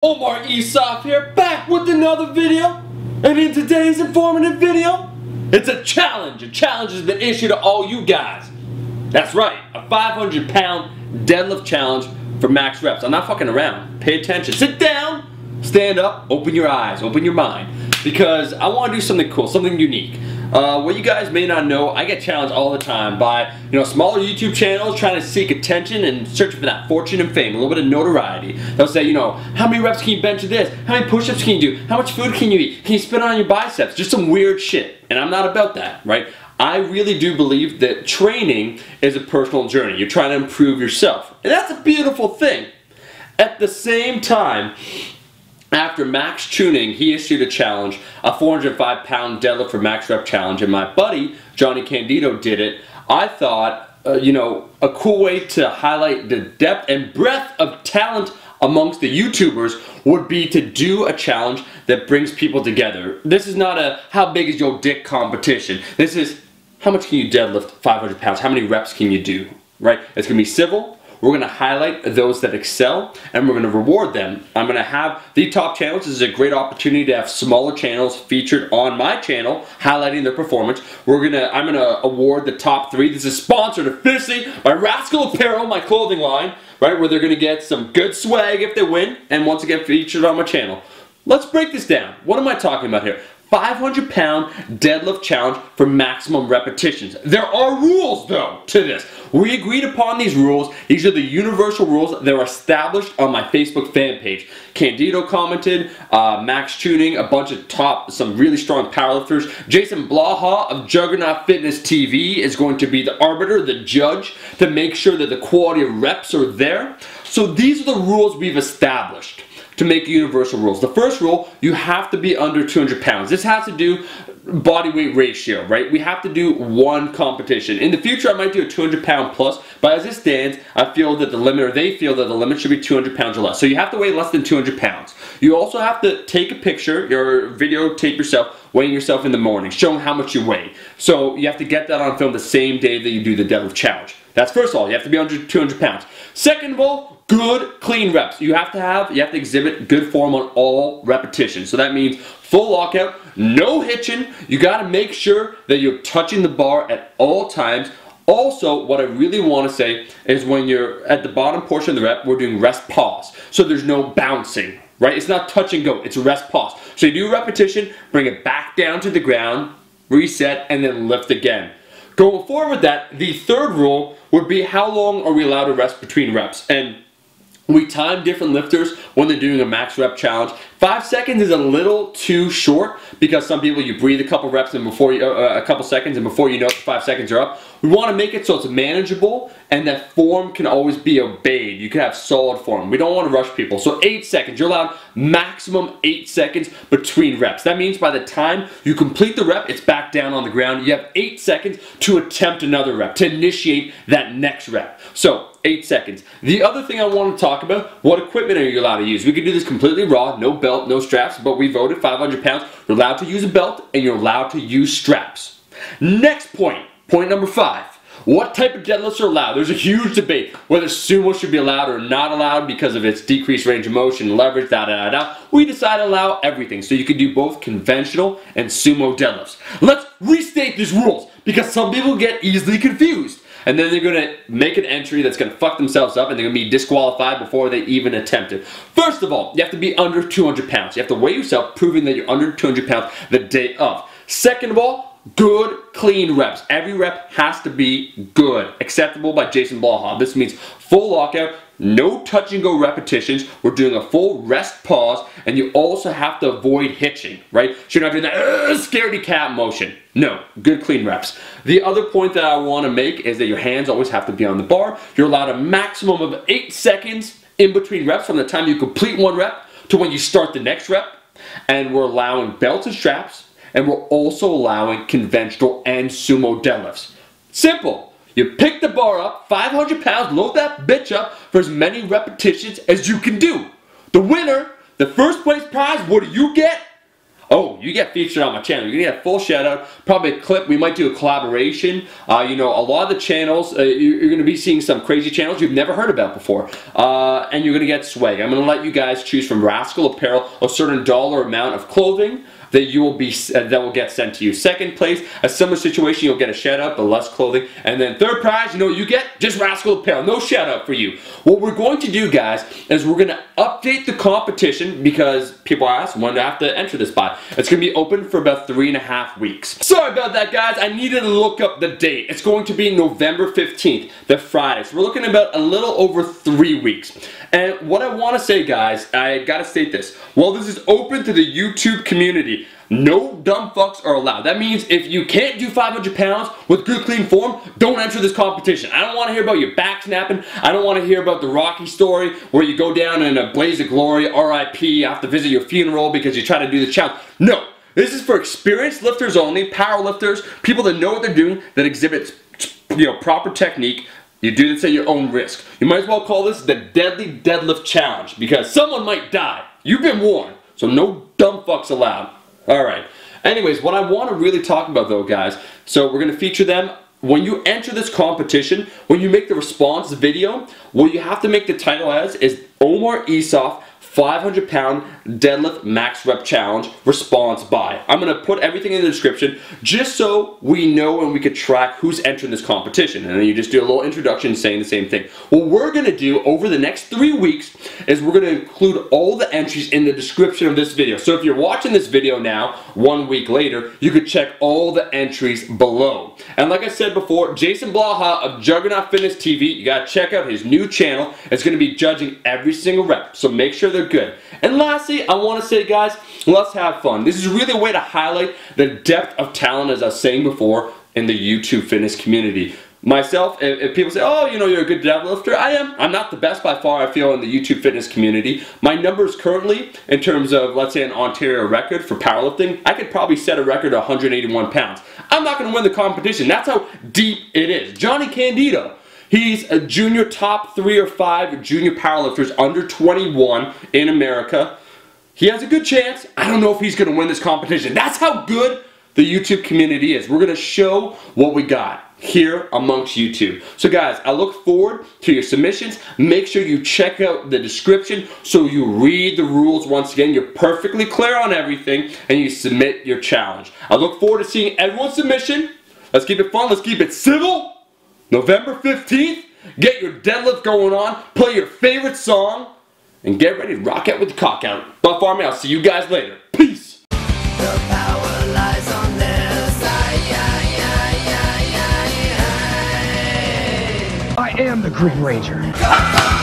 OMAR ISUF here, back with another video, and in today's informative video, it's a challenge. A challenge has been issued to all you guys. That's right, a 500-pound deadlift challenge for max reps. I'm not fucking around. Pay attention. Sit down, stand up, open your eyes, open your mind, because I want to do something cool, something unique. What you guys may not know, I get challenged all the time by, smaller YouTube channels trying to seek attention and searching for that fortune and fame, a little bit of notoriety. They'll say, how many reps can you bench with this? How many push-ups can you do? How much food can you eat? Can you spit on your biceps? Just some weird shit. And I'm not about that, right? I really do believe that training is a personal journey. You're trying to improve yourself. And that's a beautiful thing. At the same time, after Max Tuning, he issued a challenge, a 405-pound deadlift for max rep challenge, and my buddy, Johnny Candido, did it. I thought, a cool way to highlight the depth and breadth of talent amongst the YouTubers would be to do a challenge that brings people together. This is not a how big is your dick competition. This is how much can you deadlift 500 pounds? How many reps can you do, right? It's going to be civil. We're going to highlight those that excel, and we're going to reward them. I'm going to have the top channels. This is a great opportunity to have smaller channels featured on my channel, highlighting their performance. I'm going to award the top 3. This is sponsored officially by Rascal Apparel, my clothing line, right, where they're going to get some good swag if they win, and once again featured on my channel. Let's break this down. What am I talking about here? 500-pound deadlift challenge for maximum repetitions. There are rules, though, to this. We agreed upon these rules. These are the universal rules that were established on my Facebook fan page. Candido commented, Max Tuning, a bunch of some really strong powerlifters. Jason Blaha of JuggernautFitnessTV is going to be the arbiter, the judge, to make sure that the quality of reps are there. So these are the rules we've established to make universal rules. The first rule, you have to be under 200 pounds. This has to do body weight ratio, right? We have to do one competition. In the future, I might do a 200-pound plus, but as it stands, I feel that the limit, or they feel that the limit should be 200 pounds or less. So you have to weigh less than 200 pounds. You also have to take a picture, or videotape yourself, weighing yourself in the morning, showing how much you weigh. So you have to get that on film the same day that you do the deadlift challenge. That's first of all, you have to be under 200 pounds. Second of all, good, clean reps. You have to exhibit good form on all repetitions. So that means full lockout, no hitching. You got to make sure that you're touching the bar at all times. Also, what I really want to say is when you're at the bottom portion of the rep, we're doing rest pause. So there's no bouncing, right? It's not touch and go, it's rest pause. So you do a repetition, bring it back down to the ground, reset, and then lift again. Going forward with that, the third rule would be how long are we allowed to rest between reps? And we time different lifters when they're doing a max rep challenge. 5 seconds is a little too short because some people, you breathe a couple reps and a couple seconds, and before you know it, 5 seconds are up. We want to make it so it's manageable and that form can always be obeyed. You can have solid form. We don't want to rush people. So 8 seconds. You're allowed maximum 8 seconds between reps. That means by the time you complete the rep, it's back down on the ground. You have 8 seconds to attempt another rep, to initiate that next rep. So 8 seconds. The other thing I want to talk about, what equipment are you allowed to use? We could do this completely raw, no belt, no straps, but we voted 500 pounds. You're allowed to use a belt and you're allowed to use straps. Next point, point number 5. What type of deadlifts are allowed? There's a huge debate whether sumo should be allowed or not allowed because of its decreased range of motion, leverage, We decided to allow everything, so you can do both conventional and sumo deadlifts. Let's restate these rules because some people get easily confused. And then they're going to make an entry that's going to fuck themselves up and they're going to be disqualified before they even attempt it. First of all, you have to be under 200 pounds. You have to weigh yourself, proving that you're under 200 pounds the day of. Second of all, good, clean reps. Every rep has to be good. Acceptable by Jason Blaha. This means full lockout, no touch and go repetitions. We're doing a full rest pause, and you also have to avoid hitching, right? So you're not doing that scaredy cat motion. No, good clean reps. The other point that I want to make is that your hands always have to be on the bar. You're allowed a maximum of 8 seconds in between reps from the time you complete one rep to when you start the next rep. And we're allowing belts and straps, and we're also allowing conventional and sumo deadlifts. Simple. You pick the bar up, 500 pounds, load that bitch up for as many repetitions as you can do. The winner, the first place prize, what do you get? oh, you get featured on my channel. You're gonna get a full shout out, probably a clip. We might do a collaboration. You know, a lot of the channels, you're gonna be seeing some crazy channels you've never heard about before. And you're gonna get swag. I'm gonna let you guys choose from Rascal Apparel a certain dollar amount of clothing that you will be that will get sent to you. Second place, a similar situation, you'll get a shout out but less clothing. And then third prize, you know what you get? Just Rascal Apparel, no shout out for you. What we're going to do, guys, is we're gonna update the competition because people ask when do I have to enter this by. It's gonna be open for about 3.5 weeks. Sorry about that, guys. I needed to look up the date. It's going to be November 15th, the Friday. So we're looking at about a little over 3 weeks. And what I want to say, guys, I gotta state this. While this is open to the YouTube community, no dumb fucks are allowed. That means if you can't do 500 pounds with good clean form, don't enter this competition. I don't want to hear about your back snapping. I don't want to hear about the Rocky story where you go down in a blaze of glory, RIP, you have to visit your funeral because you try to do the challenge. No, this is for experienced lifters only, power lifters, people that know what they're doing, that exhibit, you know, proper technique. You do this at your own risk. You might as well call this the Deadly Deadlift Challenge because someone might die. You've been warned, so no dumb fucks allowed. Alright, anyways, what I want to really talk about though, guys, so we're going to feature them. When you enter this competition, when you make the response video, what you have to make the title as is OMAR ISUF 500-pound deadlift max rep challenge response by. I'm going to put everything in the description just so we know and we could track who's entering this competition. And then you just do a little introduction saying the same thing. What we're going to do over the next 3 weeks is we're going to include all the entries in the description of this video. So if you're watching this video now, 1 week later, you could check all the entries below. And like I said before, Jason Blaha of JuggernautFitnessTV, you got to check out his new channel. It's going to be judging every single rep. So make sure they're good. And lastly, I want to say, guys, let's have fun. This is really a way to highlight the depth of talent, as I was saying before, in the YouTube fitness community. Myself, if people say, oh, you know, you're a good deadlifter, I am. I'm not the best by far, I feel, in the YouTube fitness community. My numbers currently, in terms of, let's say, an Ontario record for powerlifting, I could probably set a record of 181 pounds. I'm not going to win the competition. That's how deep it is. Johnny Candido. He's a junior top 3 or 5 junior powerlifters under 21 in America. He has a good chance. I don't know if he's going to win this competition. That's how good the YouTube community is. We're going to show what we got here amongst YouTube. So guys, I look forward to your submissions. Make sure you check out the description so you read the rules once again. You're perfectly clear on everything and you submit your challenge. I look forward to seeing everyone's submission. Let's keep it fun. Let's keep it civil. November 15th, get your deadlift going on, play your favorite song, and get ready to rock out with the cock out. But for me, I'll see you guys later. Peace! The power lies on their side. I am the Green Ranger.